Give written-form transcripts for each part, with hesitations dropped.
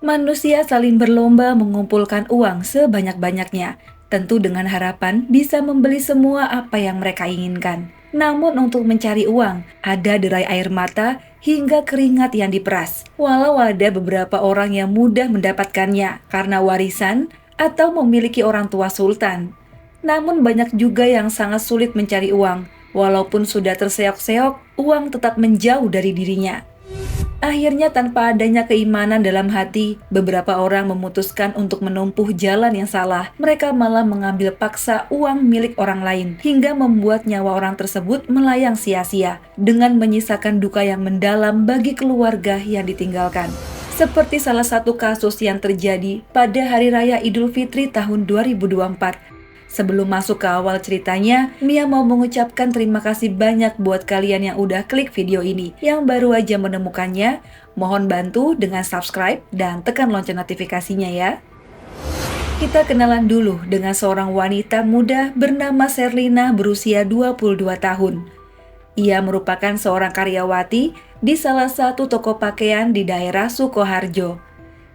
Manusia saling berlomba mengumpulkan uang sebanyak-banyaknya, tentu dengan harapan bisa membeli semua apa yang mereka inginkan. Namun untuk mencari uang, ada derai air mata hingga keringat yang diperas. Walau ada beberapa orang yang mudah mendapatkannya karena warisan atau memiliki orang tua sultan. Namun banyak juga yang sangat sulit mencari uang. Walaupun sudah terseok-seok, uang tetap menjauh dari dirinya. Akhirnya tanpa adanya keimanan dalam hati, beberapa orang memutuskan untuk menempuh jalan yang salah. Mereka malah mengambil paksa uang milik orang lain, hingga membuat nyawa orang tersebut melayang sia-sia, dengan menyisakan duka yang mendalam bagi keluarga yang ditinggalkan. Seperti salah satu kasus yang terjadi pada Hari Raya Idul Fitri tahun 2024. Sebelum masuk ke awal ceritanya, Mia mau mengucapkan terima kasih banyak buat kalian yang udah klik video ini. Yang baru aja menemukannya, mohon bantu dengan subscribe dan tekan lonceng notifikasinya ya. Kita kenalan dulu dengan seorang wanita muda bernama Sherlina berusia 22 tahun. Ia merupakan seorang karyawati di salah satu toko pakaian di daerah Sukoharjo.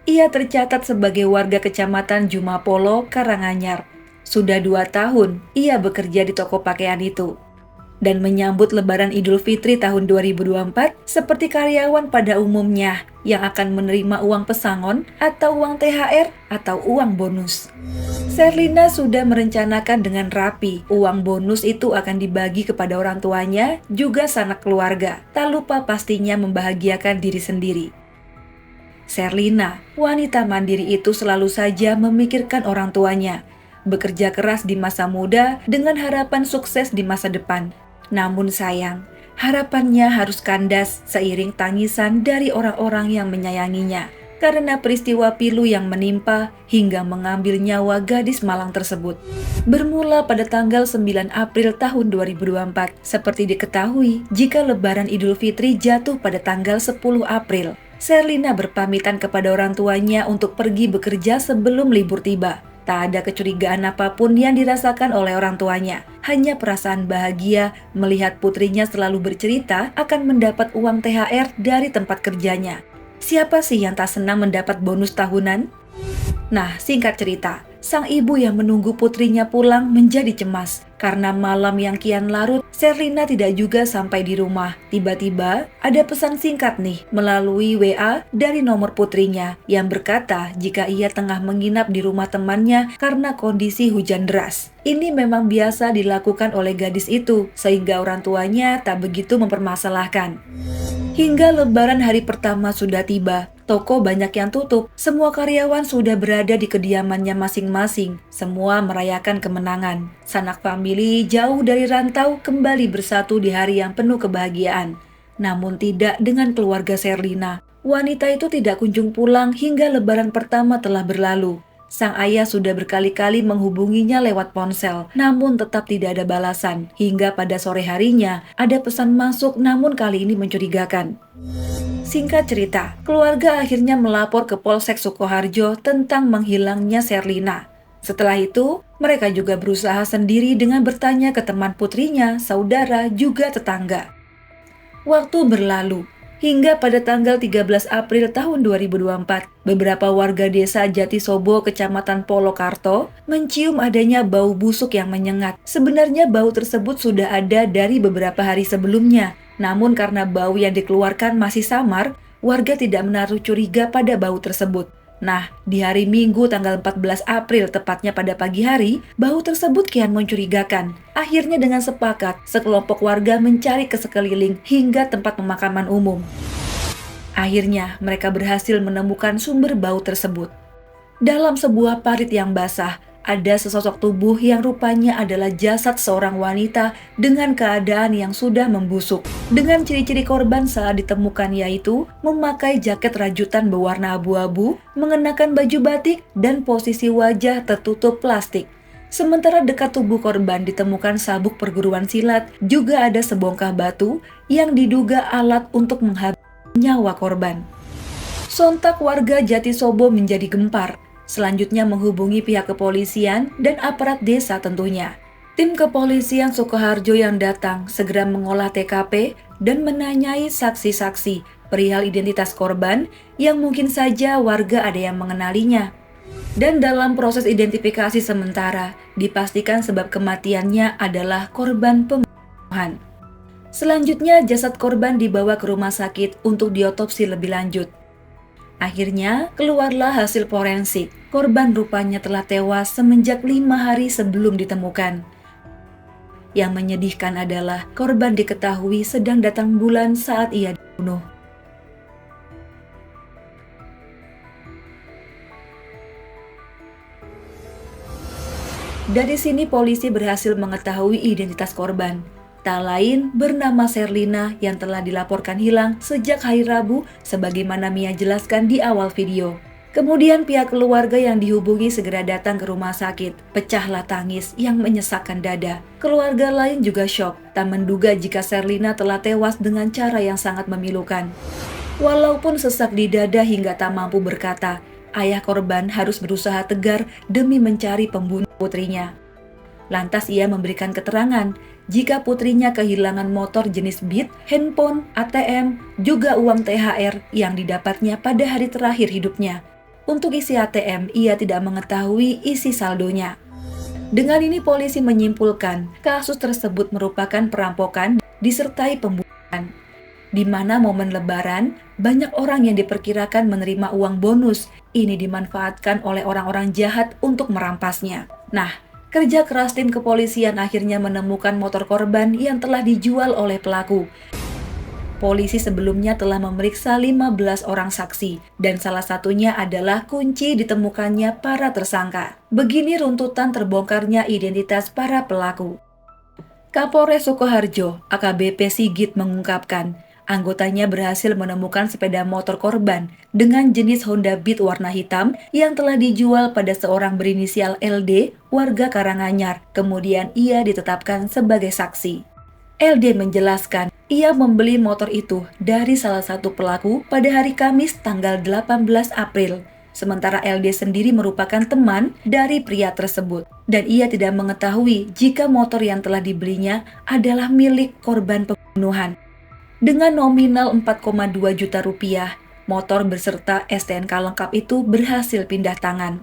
Ia tercatat sebagai warga kecamatan Jumapolo, Karanganyar. Sudah 2 tahun ia bekerja di toko pakaian itu. Dan menyambut Lebaran Idul Fitri tahun 2024 seperti karyawan pada umumnya yang akan menerima uang pesangon atau uang THR atau uang bonus. Sherlina sudah merencanakan dengan rapi uang bonus itu akan dibagi kepada orang tuanya juga sanak keluarga. Tak lupa pastinya membahagiakan diri sendiri. Sherlina, wanita mandiri itu selalu saja memikirkan orang tuanya. Bekerja keras di masa muda dengan harapan sukses di masa depan. Namun sayang, harapannya harus kandas seiring tangisan dari orang-orang yang menyayanginya karena peristiwa pilu yang menimpa hingga mengambil nyawa gadis malang tersebut. Bermula pada tanggal 9 April tahun 2024, seperti diketahui jika Lebaran Idul Fitri jatuh pada tanggal 10 April. Sherlina berpamitan kepada orang tuanya untuk pergi bekerja sebelum libur tiba. Tak ada kecurigaan apapun yang dirasakan oleh orang tuanya. Hanya perasaan bahagia melihat putrinya selalu bercerita akan mendapat uang THR dari tempat kerjanya. Siapa sih yang tak senang mendapat bonus tahunan? Nah, singkat cerita, sang ibu yang menunggu putrinya pulang menjadi cemas. Karena malam yang kian larut, Sherlina tidak juga sampai di rumah. Tiba-tiba, ada pesan singkat nih melalui WA dari nomor putrinya yang berkata jika ia tengah menginap di rumah temannya karena kondisi hujan deras. Ini memang biasa dilakukan oleh gadis itu, sehingga orang tuanya tak begitu mempermasalahkan. Hingga Lebaran hari pertama sudah tiba, toko banyak yang tutup, semua karyawan sudah berada di kediamannya masing-masing, semua merayakan kemenangan. Sanak famili jauh dari rantau kembali bersatu di hari yang penuh kebahagiaan. Namun tidak dengan keluarga Sherlina. Wanita itu tidak kunjung pulang hingga Lebaran pertama telah berlalu. Sang ayah sudah berkali-kali menghubunginya lewat ponsel, namun tetap tidak ada balasan. Hingga pada sore harinya, ada pesan masuk namun kali ini mencurigakan. Singkat cerita, keluarga akhirnya melapor ke Polsek Sukoharjo tentang menghilangnya Sherlina. Setelah itu, mereka juga berusaha sendiri dengan bertanya ke teman putrinya, saudara, juga tetangga. Waktu berlalu. Hingga pada tanggal 13 April tahun 2024, beberapa warga desa Jatisobo, Kecamatan Polokarto, mencium adanya bau busuk yang menyengat. Sebenarnya bau tersebut sudah ada dari beberapa hari sebelumnya, namun karena bau yang dikeluarkan masih samar, warga tidak menaruh curiga pada bau tersebut. Nah, di hari Minggu tanggal 14 April, tepatnya pada pagi hari, bau tersebut kian mencurigakan. Akhirnya dengan sepakat, sekelompok warga mencari ke sekeliling hingga tempat pemakaman umum. Akhirnya, mereka berhasil menemukan sumber bau tersebut. Dalam sebuah parit yang basah, ada sesosok tubuh yang rupanya adalah jasad seorang wanita dengan keadaan yang sudah membusuk. Dengan ciri-ciri korban saat ditemukan yaitu memakai jaket rajutan berwarna abu-abu, mengenakan baju batik, dan posisi wajah tertutup plastik. Sementara dekat tubuh korban ditemukan sabuk perguruan silat, juga ada sebongkah batu yang diduga alat untuk menghabisi nyawa korban. Sontak warga Jatisobo menjadi gempar. Selanjutnya menghubungi pihak kepolisian dan aparat desa tentunya. Tim kepolisian Sukoharjo yang datang segera mengolah TKP dan menanyai saksi-saksi. perihal identitas korban yang mungkin saja warga ada yang mengenalinya. Dan dalam proses identifikasi sementara, dipastikan sebab kematiannya adalah korban pembunuhan. Selanjutnya, jasad korban dibawa ke rumah sakit untuk diotopsi lebih lanjut. Akhirnya, keluarlah hasil forensik. Korban rupanya telah tewas semenjak 5 hari sebelum ditemukan. Yang menyedihkan adalah korban diketahui sedang datang bulan saat ia dibunuh. Dari sini polisi berhasil mengetahui identitas korban. Tak lain bernama Sherlina yang telah dilaporkan hilang sejak hari Rabu sebagaimana Mia jelaskan di awal video. Kemudian pihak keluarga yang dihubungi segera datang ke rumah sakit. Pecahlah tangis yang menyesakkan dada. Keluarga lain juga syok, tak menduga jika Sherlina telah tewas dengan cara yang sangat memilukan. Walaupun sesak di dada hingga tak mampu berkata, ayah korban harus berusaha tegar demi mencari pembunuh putrinya. Lantas ia memberikan keterangan jika putrinya kehilangan motor jenis Beat, handphone, ATM, juga uang THR yang didapatnya pada hari terakhir hidupnya. Untuk isi ATM, ia tidak mengetahui isi saldonya. Dengan ini polisi menyimpulkan kasus tersebut merupakan perampokan disertai pembunuhan, di mana momen lebaran banyak orang yang diperkirakan menerima uang bonus. Ini dimanfaatkan oleh orang-orang jahat untuk merampasnya. Nah, kerja keras tim kepolisian akhirnya menemukan motor korban yang telah dijual oleh pelaku. Polisi sebelumnya telah memeriksa 15 orang saksi, dan salah satunya adalah kunci ditemukannya para tersangka. Begini runtutan terbongkarnya identitas para pelaku. Kapolres Sukoharjo, AKBP Sigit mengungkapkan, anggotanya berhasil menemukan sepeda motor korban dengan jenis Honda Beat warna hitam yang telah dijual pada seorang berinisial LD, warga Karanganyar. Kemudian ia ditetapkan sebagai saksi. LD menjelaskan, ia membeli motor itu dari salah satu pelaku pada hari Kamis tanggal 18 April. Sementara LD sendiri merupakan teman dari pria tersebut. Dan ia tidak mengetahui jika motor yang telah dibelinya adalah milik korban pembunuhan. Dengan nominal 4,2 juta rupiah, motor beserta STNK lengkap itu berhasil pindah tangan.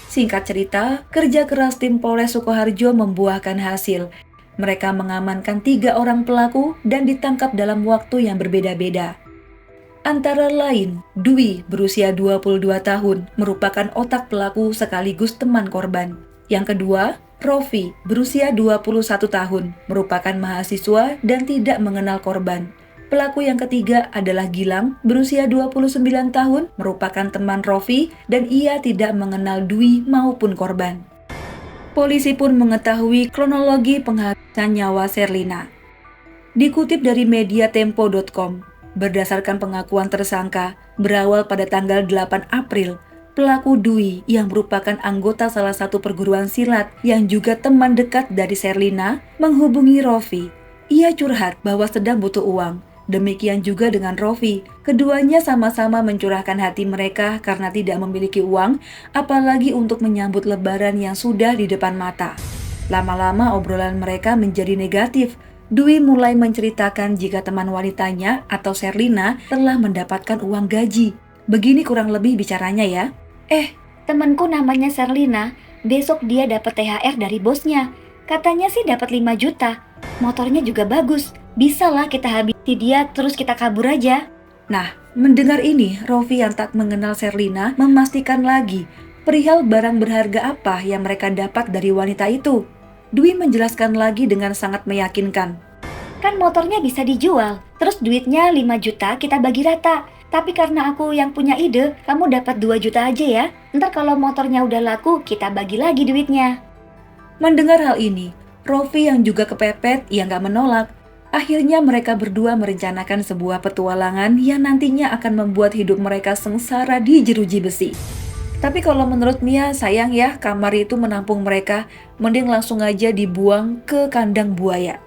Singkat cerita, kerja keras tim Polres Sukoharjo membuahkan hasil. Mereka mengamankan 3 orang pelaku dan ditangkap dalam waktu yang berbeda-beda. Antara lain, Dwi berusia 22 tahun merupakan otak pelaku sekaligus teman korban. Yang kedua, Rofi berusia 21 tahun merupakan mahasiswa dan tidak mengenal korban. Pelaku yang ketiga adalah Gilang berusia 29 tahun merupakan teman Rofi dan ia tidak mengenal Dwi maupun korban. Polisi pun mengetahui kronologi penghabisan nyawa Sherlina. Dikutip dari media tempo.com, berdasarkan pengakuan tersangka, berawal pada tanggal 8 April, pelaku Dwi yang merupakan anggota salah satu perguruan silat yang juga teman dekat dari Sherlina menghubungi Rofi. Ia curhat bahwa sedang butuh uang. Demikian juga dengan Rofi. Keduanya sama-sama mencurahkan hati mereka karena tidak memiliki uang, apalagi untuk menyambut lebaran yang sudah di depan mata. Lama-lama obrolan mereka menjadi negatif. Dwi mulai menceritakan jika teman wanitanya atau Sherlina telah mendapatkan uang gaji. Begini kurang lebih bicaranya ya. Temanku namanya Sherlina, besok dia dapat THR dari bosnya. Katanya sih dapat 5 juta. Motornya juga bagus. Bisa lah kita habisi dia terus kita kabur aja. Nah, mendengar ini, Rofi yang tak mengenal Sherlina memastikan lagi perihal barang berharga apa yang mereka dapat dari wanita itu. Dwi menjelaskan lagi dengan sangat meyakinkan. Kan motornya bisa dijual, terus duitnya 5 juta kita bagi rata. Tapi karena aku yang punya ide, kamu dapat 2 juta aja ya. Ntar kalau motornya udah laku, kita bagi lagi duitnya. Mendengar hal ini, Rofi yang juga kepepet, ia nggak menolak. Akhirnya mereka berdua merencanakan sebuah petualangan yang nantinya akan membuat hidup mereka sengsara di jeruji besi. Tapi kalau menurut Mia, sayang ya kamar itu menampung mereka, mending langsung aja dibuang ke kandang buaya.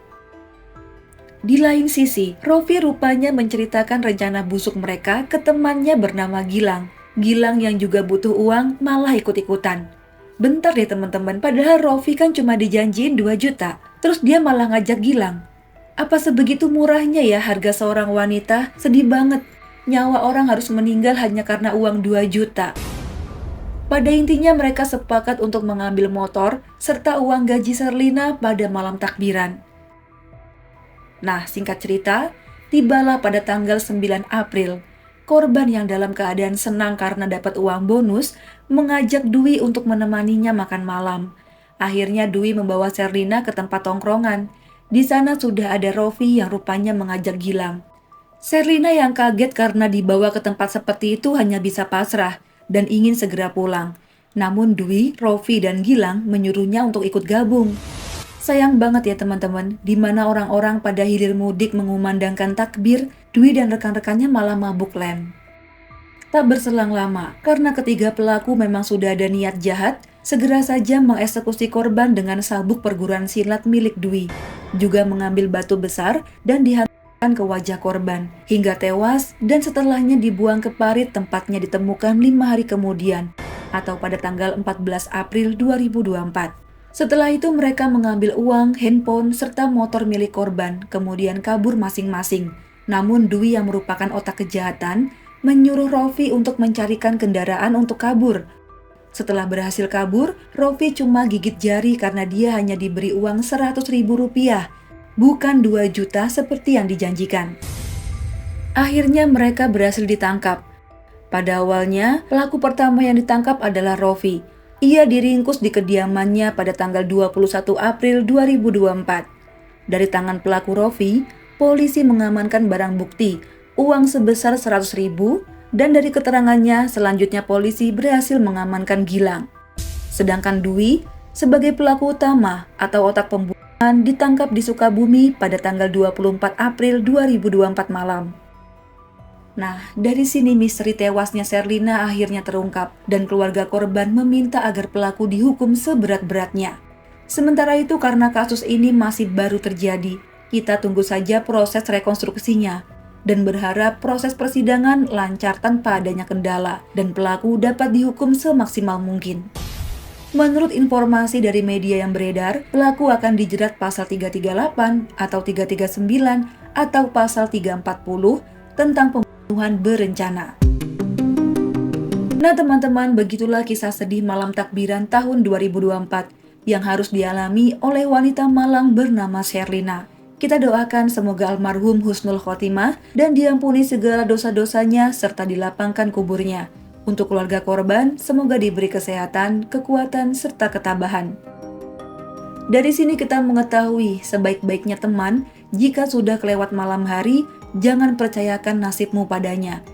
Di lain sisi, Rofi rupanya menceritakan rencana busuk mereka ke temannya bernama Gilang. Gilang yang juga butuh uang malah ikut-ikutan. Bentar deh teman-teman, padahal Rofi kan cuma dijanjiin 2 juta, terus dia malah ngajak Gilang. Apa sebegitu murahnya ya harga seorang wanita? Sedih banget. Nyawa orang harus meninggal hanya karena uang 2 juta. Pada intinya mereka sepakat untuk mengambil motor serta uang gaji Sherlina pada malam takbiran. Nah, singkat cerita, tibalah pada tanggal 9 April. Korban yang dalam keadaan senang karena dapat uang bonus mengajak Dwi untuk menemaninya makan malam. Akhirnya Dwi membawa Sherlina ke tempat tongkrongan. Di sana sudah ada Rofi yang rupanya mengajak Gilang. Sherlina yang kaget karena dibawa ke tempat seperti itu hanya bisa pasrah dan ingin segera pulang. Namun Dwi, Rofi, dan Gilang menyuruhnya untuk ikut gabung. Sayang banget ya teman-teman, di mana orang-orang pada hilir mudik mengumandangkan takbir, Dwi dan rekan-rekannya malah mabuk lem. Tak berselang lama, karena ketiga pelaku memang sudah ada niat jahat, segera saja mengeksekusi korban dengan sabuk perguruan silat milik Dwi. Juga mengambil batu besar dan dihantamkan ke wajah korban, hingga tewas dan setelahnya dibuang ke parit tempatnya ditemukan 5 hari kemudian, atau pada tanggal 14 April 2024. Setelah itu mereka mengambil uang, handphone, serta motor milik korban, kemudian kabur masing-masing. Namun Dwi yang merupakan otak kejahatan, menyuruh Rofi untuk mencarikan kendaraan untuk kabur. Setelah berhasil kabur, Rofi cuma gigit jari karena dia hanya diberi uang 100.000 rupiah, bukan 2 juta seperti yang dijanjikan. Akhirnya mereka berhasil ditangkap. Pada awalnya, pelaku pertama yang ditangkap adalah Rofi. Ia diringkus di kediamannya pada tanggal 21 April 2024. Dari tangan pelaku Rofi, polisi mengamankan barang bukti, uang sebesar 100.000, dan dari keterangannya selanjutnya polisi berhasil mengamankan Gilang. Sedangkan Dwi, sebagai pelaku utama atau otak pembunuhan, ditangkap di Sukabumi pada tanggal 24 April 2024 malam. Nah, dari sini misteri tewasnya Sherlina akhirnya terungkap dan keluarga korban meminta agar pelaku dihukum seberat-beratnya. Sementara itu karena kasus ini masih baru terjadi, kita tunggu saja proses rekonstruksinya dan berharap proses persidangan lancar tanpa adanya kendala dan pelaku dapat dihukum semaksimal mungkin. Menurut informasi dari media yang beredar, pelaku akan dijerat pasal 338 atau 339 atau pasal 340 tentang pembunuhan berencana. Nah teman-teman, begitulah kisah sedih malam takbiran tahun 2024 yang harus dialami oleh wanita Malang bernama Sherlina. Kita doakan semoga almarhum husnul khotimah dan diampuni segala dosa-dosanya serta dilapangkan kuburnya. Untuk keluarga korban, semoga diberi kesehatan, kekuatan, serta ketabahan. Dari sini kita mengetahui sebaik-baiknya teman, jika sudah kelewat malam hari, jangan percayakan nasibmu padanya.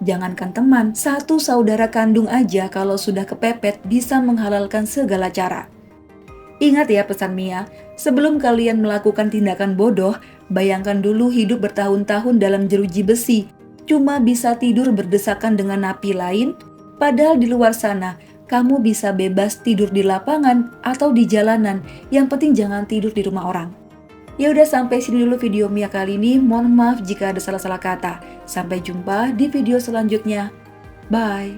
Jangankan teman, satu saudara kandung aja kalau sudah kepepet bisa menghalalkan segala cara. Ingat ya pesan Mia, sebelum kalian melakukan tindakan bodoh, bayangkan dulu hidup bertahun-tahun dalam jeruji besi, cuma bisa tidur berdesakan dengan napi lain, padahal di luar sana, kamu bisa bebas tidur di lapangan atau di jalanan, yang penting jangan tidur di rumah orang. Ya udah sampai sini dulu video Mia kali ini. Mohon maaf jika ada salah-salah kata. Sampai jumpa di video selanjutnya. Bye.